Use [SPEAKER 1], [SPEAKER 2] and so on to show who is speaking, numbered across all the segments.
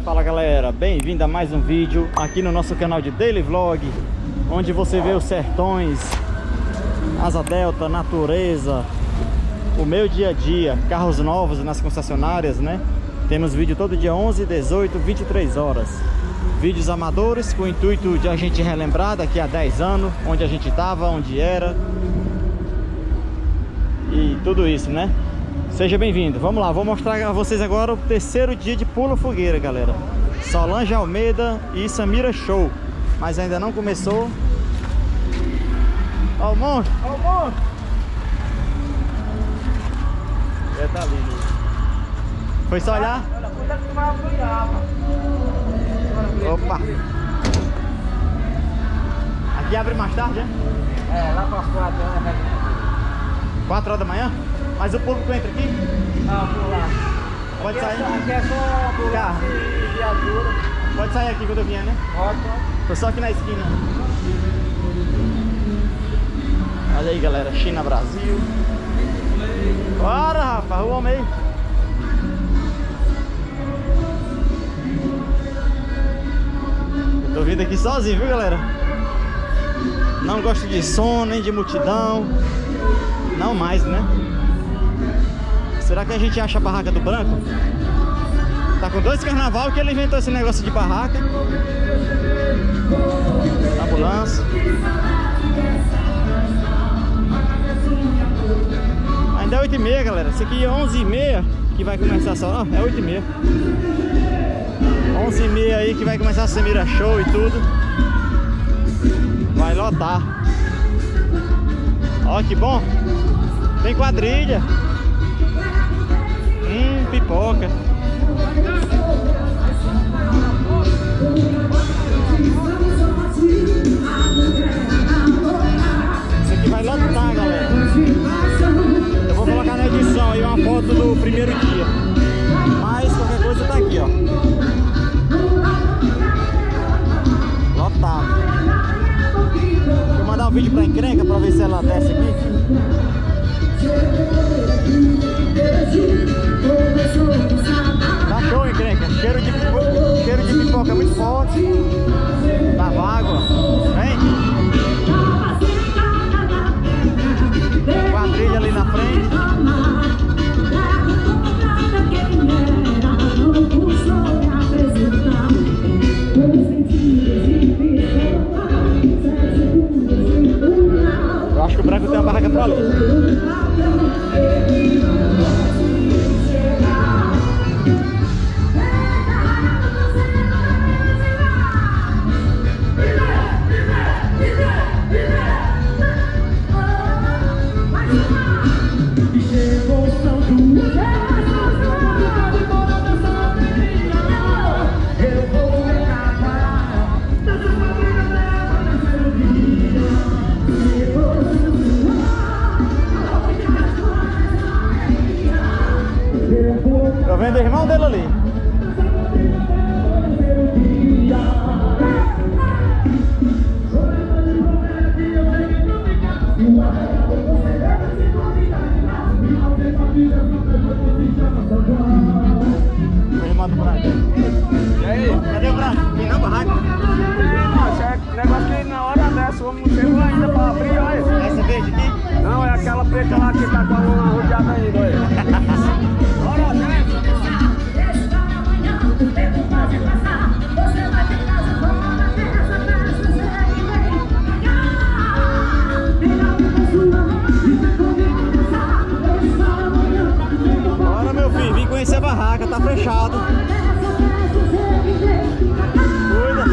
[SPEAKER 1] Fala galera, bem-vindo a mais um vídeo aqui no nosso canal de Daily Vlog, onde você vê os sertões, asa delta, natureza, o meu dia a dia, carros novos nas concessionárias, né? Temos vídeo todo dia 11, 18, 23 horas. Vídeos amadores com o intuito de a gente relembrar daqui a 10 anos, onde a gente estava, onde era. E tudo isso, né? Seja bem-vindo. Vamos lá, vou mostrar a vocês agora o terceiro dia de Pula Fogueira, galera. Solange Almeida e Samira Show. Mas ainda não começou. Ó o monstro! Ó o monstro! Tá lindo. Foi só olhar? Opa! Aqui abre mais tarde, né?
[SPEAKER 2] É, lá para as 4 horas.
[SPEAKER 1] 4 horas da manhã? Mas o público entra aqui?
[SPEAKER 2] Não, por lá.
[SPEAKER 1] Pode
[SPEAKER 2] aqui
[SPEAKER 1] sair?
[SPEAKER 2] Aqui é só por
[SPEAKER 1] Carro.
[SPEAKER 2] e viatura.
[SPEAKER 1] Pode sair aqui quando eu vier, né?
[SPEAKER 2] Pode.
[SPEAKER 1] Tô só aqui na esquina. Olha aí, galera. China, Brasil. Bora, rapaz. O homem aí. Eu tô vindo aqui sozinho, viu, galera? Não gosto de som, nem de multidão. Não mais, né? Será que a gente acha a barraca do Branco? Tá com 2 carnaval que ele inventou esse negócio de barraca. Ambulância. Ainda é 8h30, galera. Isso aqui é 11h30 que vai começar só. É 8h30. 11h30 aí que vai começar a Samira Show e tudo. Vai lotar. Ó que bom. Tem quadrilha. Pipoca. Isso aqui vai lotar, galera. Eu vou colocar na edição aí uma foto do primeiro dia. Mas qualquer coisa tá aqui, ó. Lotado. Vou mandar um vídeo pra encrenca pra ver se ela desce aqui. Tá show, encrenca. Cheiro de pipoca muito forte. Tava água. Vem. Quadrilha ali na frente. Eu acho que o Branco tem uma barraca pra ali. Tô vendo o irmão dele ali. O irmão do Branco.
[SPEAKER 2] E aí?
[SPEAKER 1] Cadê o Branco? Tem na barraca?
[SPEAKER 2] Nossa, é negócio que na hora dessa o homem não chegou ainda pra abrir, olha.
[SPEAKER 1] Essa verde aqui?
[SPEAKER 2] Não, é aquela preta lá que tá com a lona rodeada ainda, olha. Bora, né?
[SPEAKER 1] Bora, meu filho, vim conhecer a barraca, tá fechado. Cuida.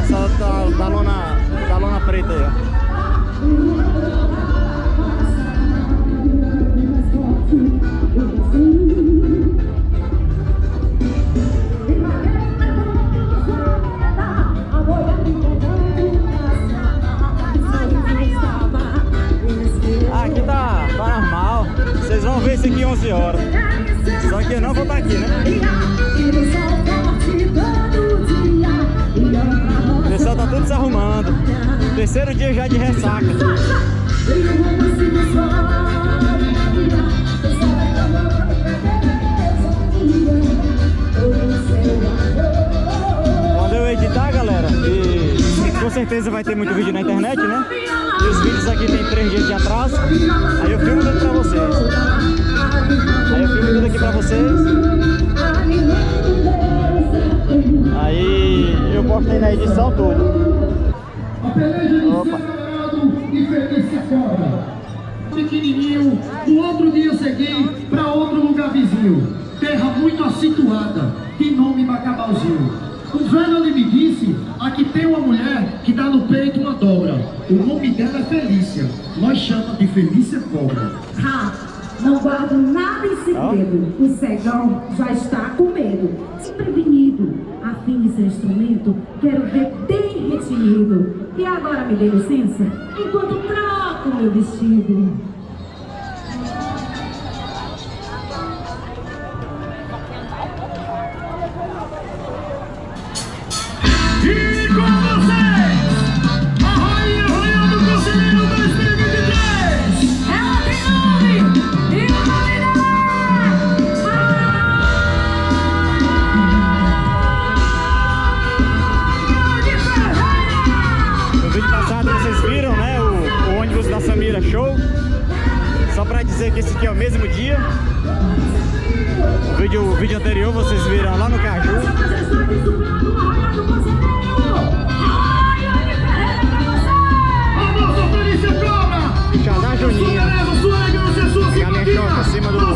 [SPEAKER 1] Essa da lona preta aí, ó. Aqui tá normal. Vocês vão ver isso aqui 11 horas. Só que eu não vou estar aqui, né? terceiro dia já de ressaca. Quando eu editar, galera, e com certeza vai ter muito vídeo na internet, né? E os vídeos aqui tem 3 dias de atraso. Aí eu filmo tudo pra vocês. Aí eu postei na edição tudo. Opa.
[SPEAKER 3] Pequenininho, no outro dia eu segui para outro lugar vizinho, terra muito acentuada, de nome Macabalzinho. O velho ali me disse, aqui tem uma mulher que dá no peito uma dobra. O nome dela é Felícia, nós chamamos de Felícia Cobra.
[SPEAKER 4] Não guardo nada em segredo. O cegão já está com medo. Desprevenido, afim de seu instrumento, quero ver bem retinido. E agora me dê licença, enquanto troco meu vestido.
[SPEAKER 3] E com vocês, a rainha do Conselheiro 2023.
[SPEAKER 4] Ela tem nome, e o nome dela é...
[SPEAKER 1] No vídeo passado vocês viram, né, o ônibus da Samira Show. Só pra dizer que esse aqui é o mesmo dia. O vídeo anterior vocês viram lá no Caju. Xadá Juninha. Galinha choca em cima do X.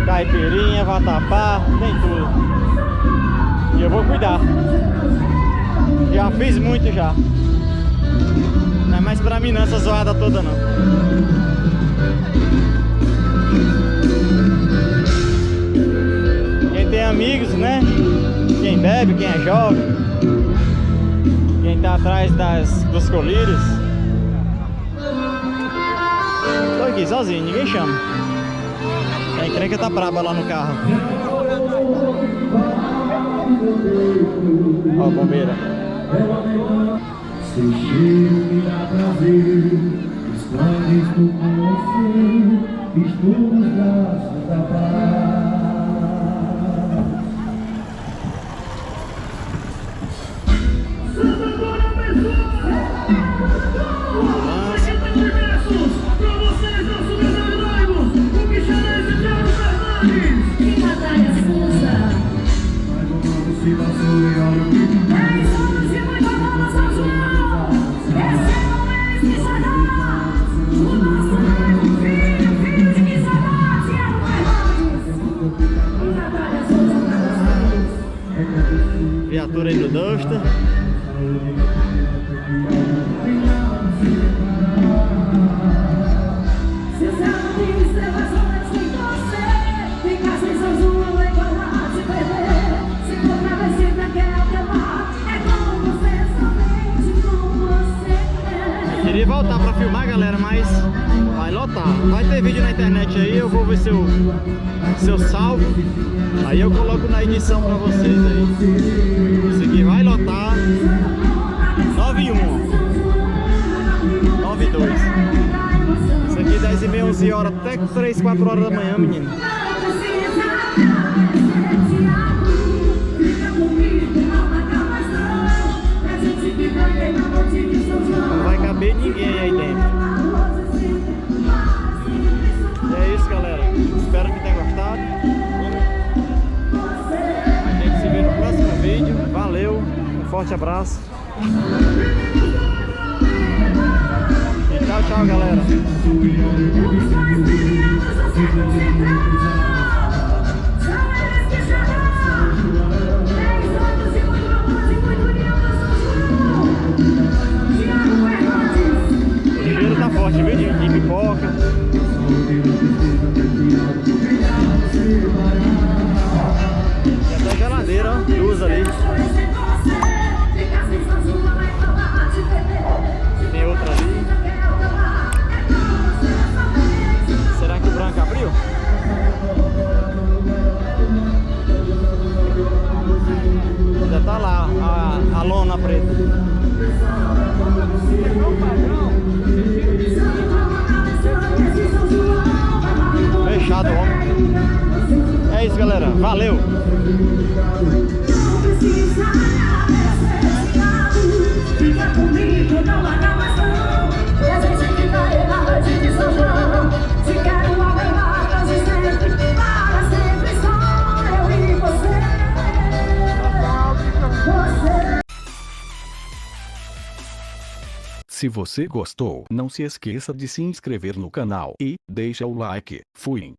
[SPEAKER 1] Caipirinha, vatapá, tem tudo. E eu vou cuidar. Já fiz muito já. Não é mais pra mim não, essa zoada toda não. Quem tem amigos, né? Quem bebe, quem é jovem, quem tá atrás dos colírios. Tô aqui sozinho, ninguém chama. A encrenca tá braba lá no carro. Ó, bombeira.
[SPEAKER 3] Seu cheiro me dá prazer, quando estou com você, estou nos braços da paz. Santa Glória, pessoas! Pra vocês, nossos desejos, o Michelete de Thiago Fernandes!
[SPEAKER 4] Que batalha suja!
[SPEAKER 3] Mas o novo se passou e olha o que
[SPEAKER 4] 10 anos de muita bola no São João! Esse não é esse xadá! O nosso filho de Quixadá, Thiago Fernandes! Que batalha suja pra vocês!
[SPEAKER 1] Viatura aí do Duster.
[SPEAKER 4] Se o céu não tem estrelas, só Deus tem você. Ficar sem São João é igual a te perder. Se for travesti pra quer amar, é com você, somente com você.
[SPEAKER 1] Queria voltar pra filmar, galera, mas vai lotar. Vai ter vídeo na internet aí, eu vou ver se eu salvo. Aí eu coloco na edição pra vocês aí. Isso aqui vai lotar. 9 e 1, 9 e 2. Isso aqui 10 e meia, 11 horas, até 3, 4 horas da manhã, menino. Não vai caber ninguém aí dentro. E é isso, galera. Espero que tenha gostado. A gente se vê no próximo vídeo. Valeu, um forte abraço. E tchau, tchau, galera.
[SPEAKER 4] Tchau,
[SPEAKER 1] Forte, viu? De pipoca. E até geladeira, ó. Luz ali. Tem outra ali. Será que o branco abriu? Ainda tá lá a lona preta. Fechado, homem. É isso, galera. Valeu!
[SPEAKER 4] Não precisa fica comigo, não larga mais não. E a gente que tá errado de São João. Se quero uma velada de sempre, para sempre só eu e você.
[SPEAKER 5] Se você gostou, não se esqueça de se inscrever no canal e deixa o like. Fui.